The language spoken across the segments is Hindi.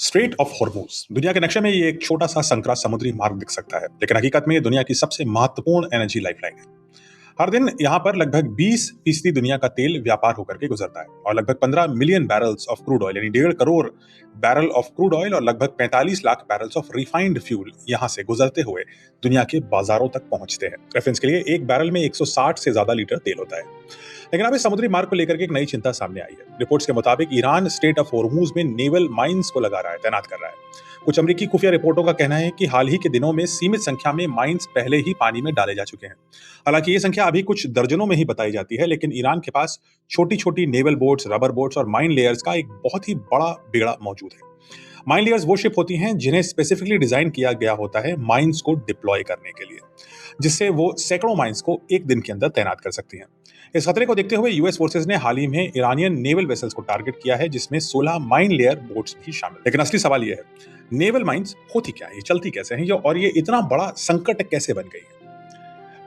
स्ट्रेट ऑफ हॉर्मूज दुनिया के नक्शे में ये एक छोटा सा संकरा समुद्री मार्ग दिख सकता है, लेकिन हकीकत में ये दुनिया की सबसे महत्वपूर्ण एनर्जी लाइफलाइन है। हर दिन यहाँ पर लगभग 20% दुनिया का तेल व्यापार होकर के गुजरता है और लगभग 15 million barrels of crude oil यानी 1.5 crore barrel of crude oil और लगभग 45 lakh barrels of refined fuel यहाँ से गुजरते हुए दुनिया के बाजारों तक पहुंचते हैं। रेफरेंस के लिए एक बैरल में 160 से ज्यादा लीटर तेल होता है। लेकिन अब इस समुद्री मार्ग को लेकर के एक नई चिंता सामने आई है। रिपोर्ट्स के मुताबिक ईरान स्ट्रेट ऑफ हॉर्मूज में नेवल माइंस को लगा रहा है, तैनात कर रहा है। कुछ अमेरिकी खुफिया रिपोर्टों का कहना है कि हाल ही के दिनों में सीमित संख्या में माइंस पहले ही पानी में डाले जा चुके हैं। हालांकि ये संख्या अभी कुछ दर्जनों में ही बताई जाती है, लेकिन ईरान के पास छोटी छोटी नेवल बोट्स, रबर बोट्स और माइन लेयर्स का एक बहुत ही बड़ा बेड़ा मौजूद है। माइन लेयर्स वो शिप होती हैं जिन्हें स्पेसिफिकली डिजाइन किया गया होता है माइंस को डिप्लॉय करने के लिए, जिससे वो सैकड़ों माइंस को एक दिन के अंदर तैनात कर सकती हैं। इस खतरे को देखते हुए यूएस फोर्सेस ने हाल ही में ईरानियन नेवल वेसल्स को टारगेट किया है, जिसमें 16 माइन लेयर बोट्स भी शामिल। लेकिन असली सवाल यह है, नेवल माइंस होती क्या है, ये चलती कैसे हैं, और ये इतना बड़ा संकट कैसे बन गई है।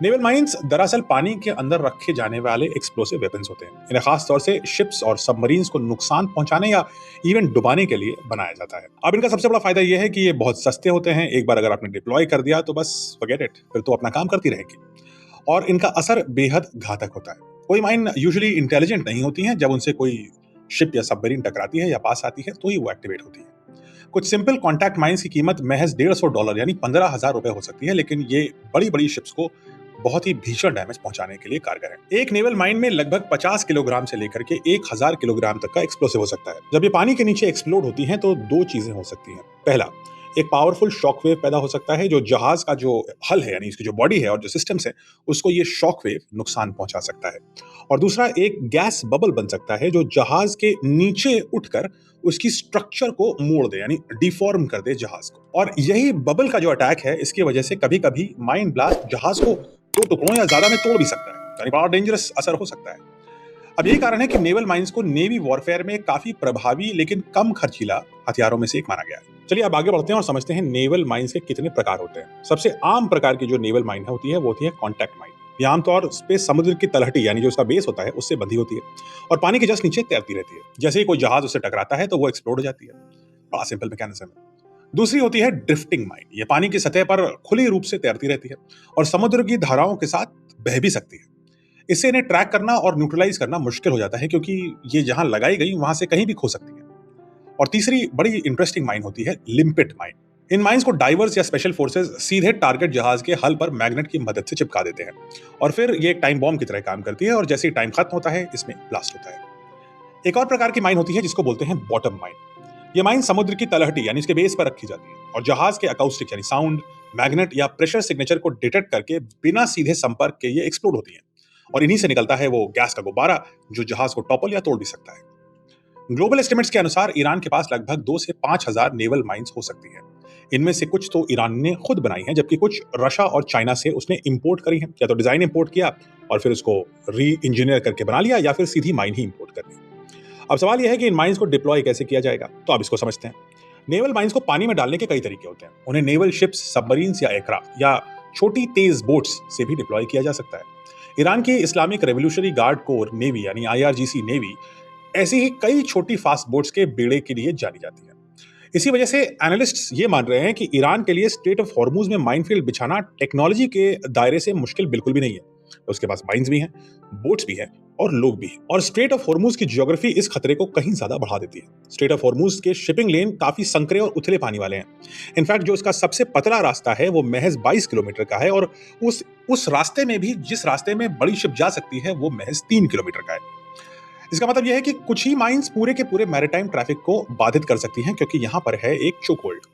नेवल माइंस दरअसल पानी के अंदर रखे जाने वाले एक्सप्लोसिव वेपन्स होते हैं। इन्हें खास तौर से शिप्स और सबमरीन्स को नुकसान पहुंचाने या इवन डुबाने के लिए बनाया जाता है। अब इनका सबसे बड़ा फायदा यह है कि ये बहुत सस्ते होते हैं। एक बार अगर आपने डिप्लॉय कर दिया तो बस फॉरगेट इट, फिर तो अपना काम करती रहेगी। और इनका असर बेहद घातक होता है। कोई माइन यूजुअली इंटेलिजेंट नहीं होती हैं। जब उनसे कोई शिप या सबमरीन टकराती है या पास आती है तो ही वो एक्टिवेट होती है। कुछ सिंपल कॉन्टैक्ट माइंस की कीमत महज $150 यानी 15,000 रुपए हो सकती है, लेकिन ये बड़ी बड़ी शिप्स को बहुत ही भीषण डैमेज पहुंचाने के लिए कारगर है। एक नेवल माइन में लगभग 50 किलोग्राम से लेकर के 1000 किलोग्राम तक का एक्सप्लोसिव हो सकता है। जब ये पानी के नीचे एक्सप्लोड होती हैं तो दो चीजें हो सकती हैं। पहला, एक पावरफुल शॉकवेव पैदा हो सकता है जो जहाज का जो हल है यानी इसकी जो बॉडी है और जो सिस्टम्स है उसको ये शॉकवेव नुकसान पहुंचा सकता है। और दूसरा, एक गैस बबल बन सकता है जो जहाज के नीचे उठकर उसकी स्ट्रक्चर को मोड़ दे यानी डिफॉर्म कर दे जहाज को। और यही बबल का जो अटैक है, इसकी वजह से कभी कभी माइन ब्लास्ट जहाज को 2 टुकड़ों या ज्यादा में तोड़ भी सकता है, यानी बड़ा डेंजरस असर हो सकता है। अब यही कारण है कि नेवल माइंस को नेवी वॉरफेयर में काफी प्रभावी लेकिन कम खर्चीला हथियारों में से एक माना गया है। चलिए अब आगे बढ़ते हैं और समझते हैं नेवल माइंस के कितने प्रकार होते हैं। सबसे आम प्रकार की जो नेवल माइन होती है वो होती है कॉन्टैक्ट माइन। ये आमतौर पे समुद्र की तलहटी यानी जो उसका बेस होता है उससे बंधी होती है और पानी के जस्ट नीचे तैरती रहती है। जैसे ही कोई जहाज उससे टकराता है तो वो एक्सप्लोड हो जाती है। बड़ा सिंपल मैकेनिज्म है। दूसरी होती है ड्रिफ्टिंग माइन। ये पानी की सतह पर खुली रूप से तैरती रहती है और समुद्र की धाराओं के साथ बह भी सकती है। इससे इन्हें ट्रैक करना और न्यूट्रलाइज करना मुश्किल हो जाता है, क्योंकि ये जहां लगाई गई वहां से कहीं भी खो सकती है। और तीसरी बड़ी इंटरेस्टिंग माइन होती है लिम्पिट माइन। इन माइंस को डाइवर्स या स्पेशल फोर्सेस सीधे टारगेट जहाज के हल पर मैग्नेट की मदद से चिपका देते हैं और फिर ये एक टाइम बॉम्ब की तरह काम करती है और जैसे ही टाइम खत्म होता है इसमें ब्लास्ट होता है। एक और प्रकार की माइन होती है जिसको बोलते हैं बॉटम माइन। ये माइन समुद्र की तलहटी यानी इसके बेस पर रखी जाती है और जहाज के अकाउस्टिक यानी साउंड, मैग्नेट या प्रेशर सिग्नेचर को डिटेक्ट करके बिना सीधे संपर्क के ये एक्सप्लोड होती है और इन्हीं से निकलता है वो गैस का गुब्बारा जो जहाज को टॉपल या तोड़ भी सकता है। ग्लोबल एस्टिमेट्स के अनुसार ईरान के पास लगभग 2 से 5,000 नेवल माइंस हो सकती हैं। इनमें से कुछ तो ईरान ने खुद बनाई हैं, जबकि कुछ रशिया और चाइना से उसने इंपोर्ट करी हैं। या तो डिजाइन इंपोर्ट किया और फिर उसको री इंजीनियर करके बना लिया, या फिर सीधी माइन ही इंपोर्ट कर ली। अब सवाल यह है कि इन माइंस को डिप्लॉय कैसे किया जाएगा, तो अब इसको समझते हैं। नेवल माइंस को पानी में डालने के कई तरीके होते हैं। उन्हें नेवल शिप्स, सबमरीन्स या एयरक्राफ्ट या छोटी तेज बोट्स से भी डिप्लॉय किया जा सकता है। ईरान की Islamic revolutionary guard core navy यानी IRGC नेवी ऐसी ही कई छोटी फास्ट बोट्स के बेड़े के लिए जानी जाती है। इसी वजह से एनालिस्ट्स ये मान रहे हैं कि ईरान के लिए स्ट्रेट ऑफ हॉर्मूज में माइनफील्ड बिछाना टेक्नोलॉजी के दायरे से मुश्किल बिल्कुल भी नहीं है। उसके पास माइंस भी हैं, बोट्स भी हैं और लोग भी हैं। और स्ट्रेट ऑफ हॉर्मूज की ज्योग्राफी इस खतरे को कहीं ज्यादा बढ़ा देती है। स्ट्रेट ऑफ हॉर्मूज के शिपिंग लेन काफी संकरे और उथले पानी वाले हैं। इनफैक्ट जो इसका सबसे पतला रास्ता है वो महज 22 किलोमीटर का है और उस रास्ते में भी जिस रास्ते में बड़ी शिप जा सकती है वो महज 3 किलोमीटर का है। इसका मतलब यह है कि कुछ ही माइंस पूरे के पूरे मैरीटाइम ट्रैफिक को बाधित कर सकती हैं, क्योंकि यहां पर है एक चोक होल्ड।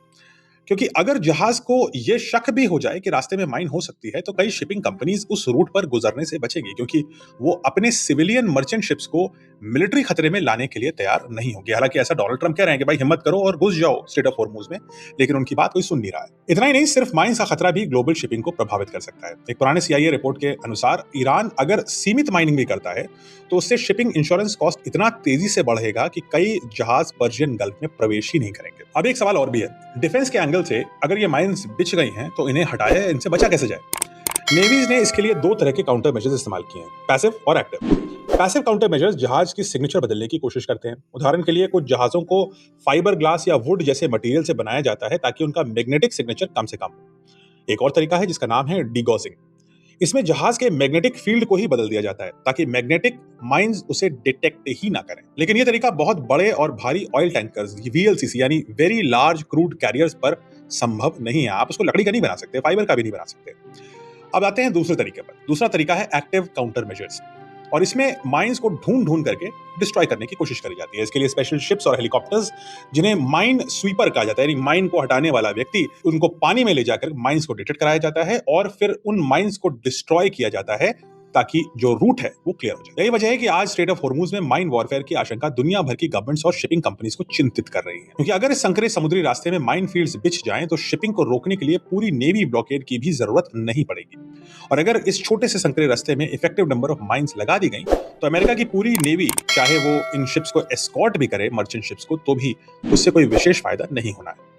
क्योंकि अगर जहाज को यह शक भी हो जाए कि रास्ते में माइन हो सकती है तो कई शिपिंग कंपनीज उस रूट पर गुजरने से बचेगी, क्योंकि वो अपने सिविलियन मर्चेंट शिप्स को मिलिट्री खतरे में लाने के लिए तैयार नहीं होंगे। हालांकि ऐसा डोनाल्ड ट्रंप कह रहे हैं कि भाई हिम्मत करो और घुस जाओ स्ट्रेट ऑफ हॉर्मूज में, लेकिन उनकी बात कोई सुन नहीं रहा है। इतना ही नहीं, सिर्फ माइंस का खतरा भी ग्लोबल शिपिंग को प्रभावित कर सकता है। एक पुराने CIA रिपोर्ट के अनुसार ईरान अगर सीमित माइनिंग भी करता है तो उससे शिपिंग इंश्योरेंस कॉस्ट इतना तेजी से बढ़ेगा कि कई जहाज पर्शियन गल्फ में प्रवेश ही नहीं करेंगे। अब एक सवाल और भी है, डिफेंस के एंगल से अगर ये माइंस बिछ गई हैं तो इन्हें हटाया, इनसे बचा कैसे जाए। नेवीज ने इसके लिए दो तरह के काउंटर मेजर्स इस्तेमाल किए हैं, पैसिव और एक्टिव। पैसिव काउंटर मेजर्स जहाज की सिग्नेचर बदलने की कोशिश करते हैं। उदाहरण के लिए कुछ जहाजों को फाइबर ग्लास या वुड जैसे मटेरियल से बनाया जाता है ताकि उनका मैग्नेटिक सिग्नेचर कम से कम हो। एक और तरीका है जिसका नाम है डीगॉसिंग। इसमें जहाज के मैग्नेटिक फील्ड को ही बदल दिया जाता है ताकि मैग्नेटिक माइंस उसे डिटेक्ट ही ना करें। लेकिन यह तरीका बहुत बड़े और भारी ऑयल टैंकर्स वीएलसीसी यानी वेरी लार्ज क्रूड कैरियर्स पर संभव नहीं है। आप उसको लकड़ी का नहीं बना सकते, फाइबर का भी नहीं बना सकते। अब आते हैं दूसरे तरीके पर। दूसरा तरीका है एक्टिव काउंटर मेजर्स, और इसमें माइंस को ढूंढ ढूंढ करके डिस्ट्रॉय करने की कोशिश करी जाती है। इसके लिए स्पेशल शिप्स और हेलीकॉप्टर्स, जिन्हें माइन स्वीपर कहा जाता है, यानी माइन को हटाने वाला व्यक्ति, उनको पानी में ले जाकर माइंस को डिटेक्ट कराया जाता है और फिर उन माइंस को डिस्ट्रॉय किया जाता है ताकि जो रूट है वो क्लियर हो जाए। यही वजह है कि आज स्ट्रेट ऑफ हॉर्मूज में माइन वॉरफेयर की आशंका दुनिया भर की गवर्नमेंट्स और शिपिंग कंपनीज को चिंतित कर रही है, क्योंकि अगर इस संकरे समुद्री रास्ते में माइन फील्ड्स बिछ जाएं तो शिपिंग को रोकने के लिए पूरी नेवी ब्लॉकेड की भी जरूरत नहीं पड़ेगी। और अगर इस छोटे से संकरे रास्ते में इफेक्टिव नंबर ऑफ माइंस लगा दी गई तो अमेरिका की पूरी नेवी, चाहे वो इन शिप्स को एस्कॉर्ट भी करे, मर्चेंट शिप्स को, तो भी उससे कोई विशेष फायदा नहीं होना है।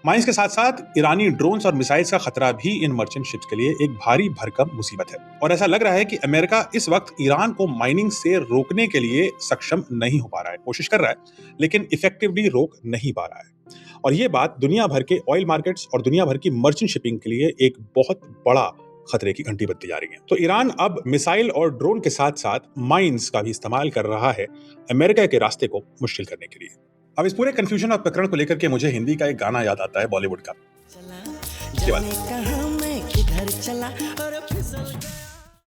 माइंस के साथ साथ ईरानी ड्रोन्स और मिसाइल्स का खतरा भी इन मर्चेंट शिप्स के लिए एक भारी भरकम मुसीबत है। और ऐसा लग रहा है कि अमेरिका इस वक्त ईरान को माइनिंग से रोकने के लिए सक्षम नहीं हो पा रहा है। कोशिश कर रहा है लेकिन इफेक्टिवली रोक नहीं पा रहा है। और ये बात दुनिया भर के ऑयल मार्केट्स और दुनिया भर की मर्चेंट शिपिंग के लिए एक बहुत बड़ा खतरे की घंटी बजती जा रही है। तो ईरान अब मिसाइल और ड्रोन के साथ साथ माइंस का भी इस्तेमाल कर रहा है अमेरिका के रास्ते को मुश्किल करने के लिए। अब इस पूरे कंफ्यूजन और प्रकरण को लेकर के मुझे हिंदी का एक गाना याद आता है बॉलीवुड का। चला जाने कहां मैं किधर चला और फिसल